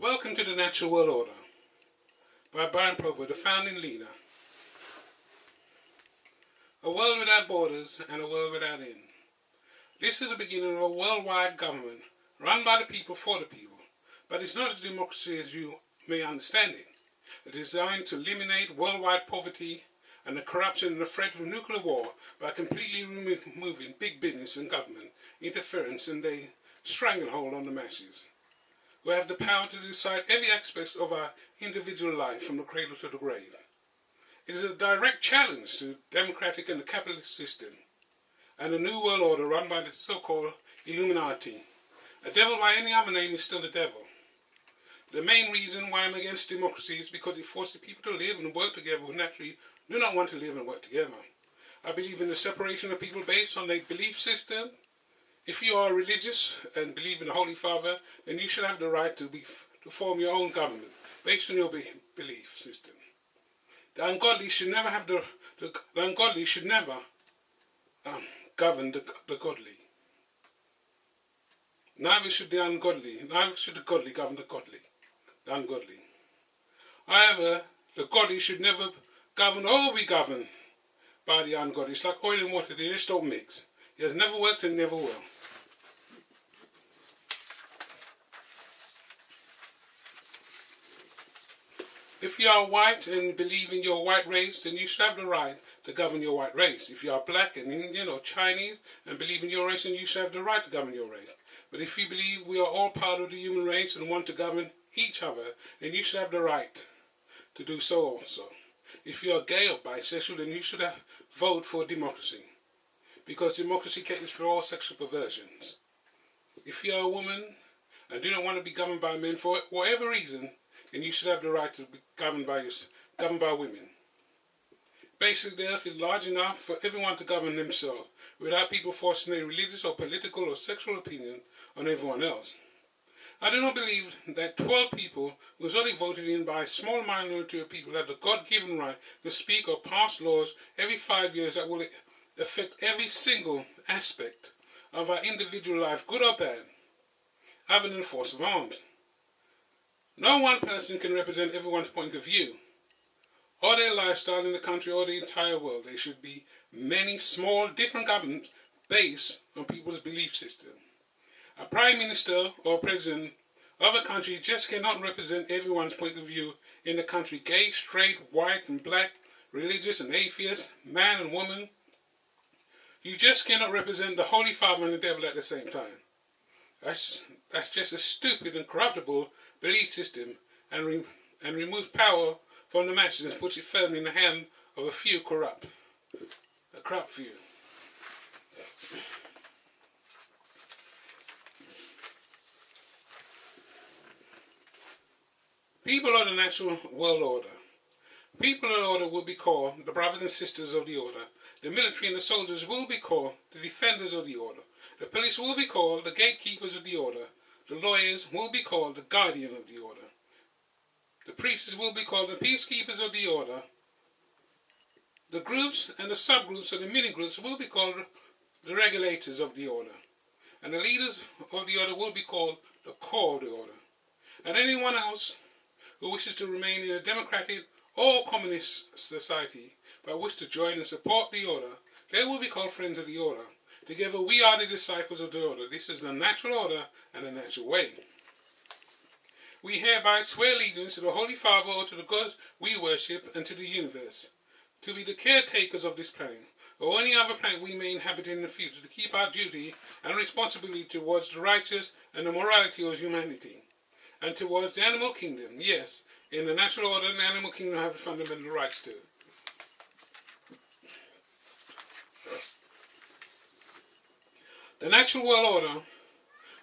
Welcome to the Natural World Order by BRIAN Popo, the founding leader. A world without borders and a world without end. This is the beginning of a worldwide government run by the people for the people. But it's not a democracy as you may understand it. It is designed to eliminate worldwide poverty and the corruption and the threat of nuclear war by completely removing big business and government interference and a stranglehold on the masses, who have the power to decide every aspect of our individual life from the cradle to the grave. It is a direct challenge to the democratic and the capitalist system and the new world order run by the so-called Illuminati. A devil by any other name is still the devil. The main reason why I'm against democracy is because it forces people to live and work together who naturally do not want to live and work together. I believe in the separation of people based on their belief system. If you are religious and believe in the Holy Father, then you should have the right to form your own government based on your belief system. The ungodly should never have the ungodly should never govern the godly. Neither should the godly govern the ungodly. However, the godly should never govern or be governed by the ungodly. It's like oil and water, they just don't mix. It has never worked and never will. If you are white and believe in your white race, then you should have the right to govern your white race. If you are black and Indian or Chinese and believe in your race, then you should have the right to govern your race. But if you believe we are all part of the human race and want to govern each other, then you should have the right to do so also. If you are gay or bisexual, then you should vote for democracy, because democracy caters for all sexual perversions. If you are a woman and do not want to be governed by men for whatever reason, then you should have the right to be governed by women. Basically, the earth is large enough for everyone to govern themselves, without people forcing their religious or political or sexual opinion on everyone else. I do not believe that 12 people who was only voted in by a small minority of people have the God-given right to speak or pass laws every 5 years that will affect every single aspect of our individual life, good or bad, other than the force of arms. No one person can represent everyone's point of view, or their lifestyle in the country or the entire world. There should be many small, different governments based on people's belief system. A prime minister or president of a country just cannot represent everyone's point of view in the country. Gay, straight, white and black, religious and atheist, man and woman. You just cannot represent the Holy Father and the devil at the same time. That's just a stupid and corruptible belief system, and removes power from the masses and puts it firmly in the hand of a few corrupt few. People of the natural world order. People of the order will be called the brothers and sisters of the order. The military and the soldiers will be called the defenders of the order. The police will be called the gatekeepers of the order. The lawyers will be called the guardian of the order. The priests will be called the peacekeepers of the order. The groups and the subgroups and the mini-groups will be called the regulators of the order. And the leaders of the order will be called the core of the order. And anyone else who wishes to remain in a democratic or communist society but wish to join and support the order, they will be called friends of the order. Together we are the disciples of the order. This is the natural order and the natural way. We hereby swear allegiance to the Holy Father or to the gods we worship and to the universe, to be the caretakers of this planet or any other planet we may inhabit in the future, to keep our duty and responsibility towards the righteous and the morality of humanity, and towards the animal kingdom. Yes, in the natural order, the animal kingdom have fundamental rights too. The natural world order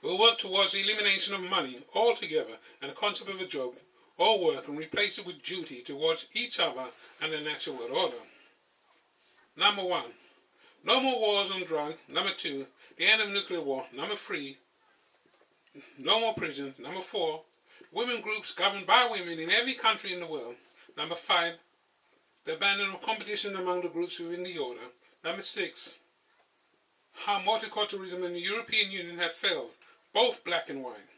will work towards the elimination of money altogether and the concept of a job or work, and replace it with duty towards each other and the natural world order. Number 1, no more wars on drugs. Number 2, the end of nuclear war. Number 3, no more prisons. Number 4, women groups governed by women in every country in the world. Number 5, the abandoning of competition among the groups within the order. Number 6, how multiculturalism in the European Union have failed, both black and white.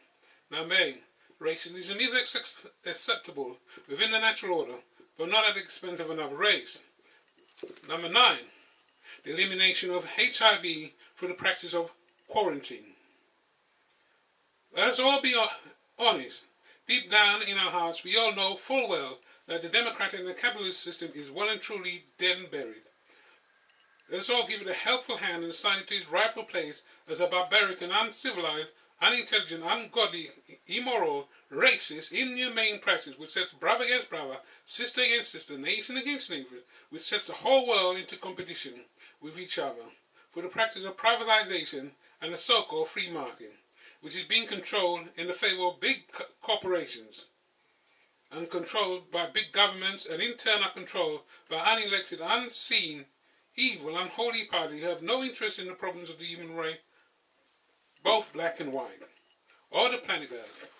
Number 8, racism is acceptable within the natural order, but not at the expense of another race. Number 9. The elimination of HIV through the practice of quarantine. Let us all be honest. Deep down in our hearts, we all know full well that the democratic and the capitalist system is well and truly dead and buried. Let us all give it a helpful hand and assign it to its rightful place as a barbaric and uncivilized, unintelligent, ungodly, immoral, racist, inhumane practice which sets brother against brother, sister against sister, nation against nation, which sets the whole world into competition with each other for the practice of privatization and the so-called free market, which is being controlled in the favor of big corporations and controlled by big governments, and in turn are controlled by unelected, unseen, evil, unholy parties who have no interest in the problems of the human race, both black and white, or the planet Earth.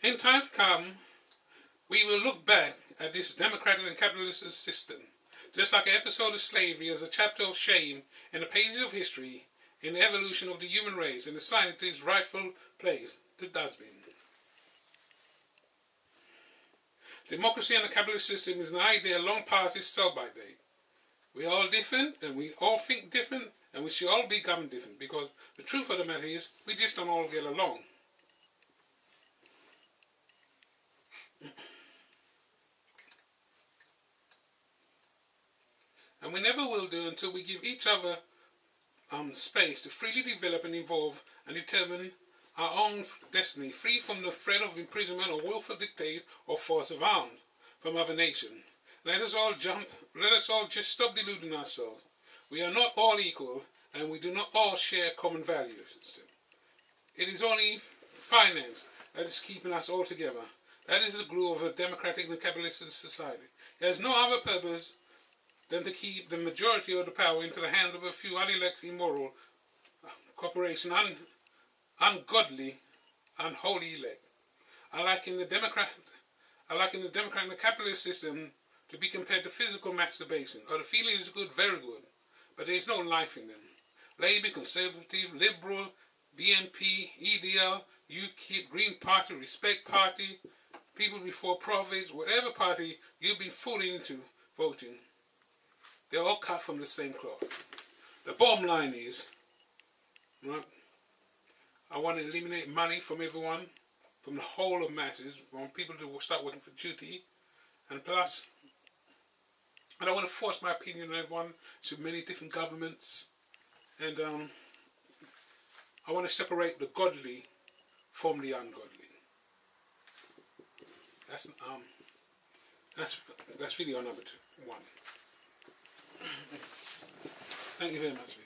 In time to come, we will look back at this democratic and capitalist system, just like an episode of slavery as a chapter of shame in the pages of history, in the evolution of the human race and assign it to its rightful place, the dustbin. Democracy and the capitalist system is an idea long past its sell-by date. We are all different, and we all think different, and we should all be governed different, because the truth of the matter is, we just don't all get along. And we never will do until we give each other space to freely develop and evolve and determine our own destiny, free from the threat of imprisonment or willful dictate or force of arms from other nations. Let us all just stop deluding ourselves. We are not all equal, and we do not all share a common value system. It is only finance that is keeping us all together. That is the glue of a democratic and capitalist society. There is no other purpose than to keep the majority of the power into the hands of a few unelected, immoral corporations, ungodly, unholy elect. I liken the democratic and the capitalist system to be compared to physical masturbation, or the feeling is good, very good, but there is no life in them. Labour, Conservative, Liberal, BNP, EDL, UKIP, Green Party, Respect Party, People Before Profits, whatever party you've been fooling into voting, they're all cut from the same cloth. The bottom line is, right, I want to eliminate money from everyone, from the whole of masses. I want people to start working for duty, and plus, I don't want to force my opinion on everyone. So many different governments, and I want to separate the godly from the ungodly. That's video number 1. Thank you very much.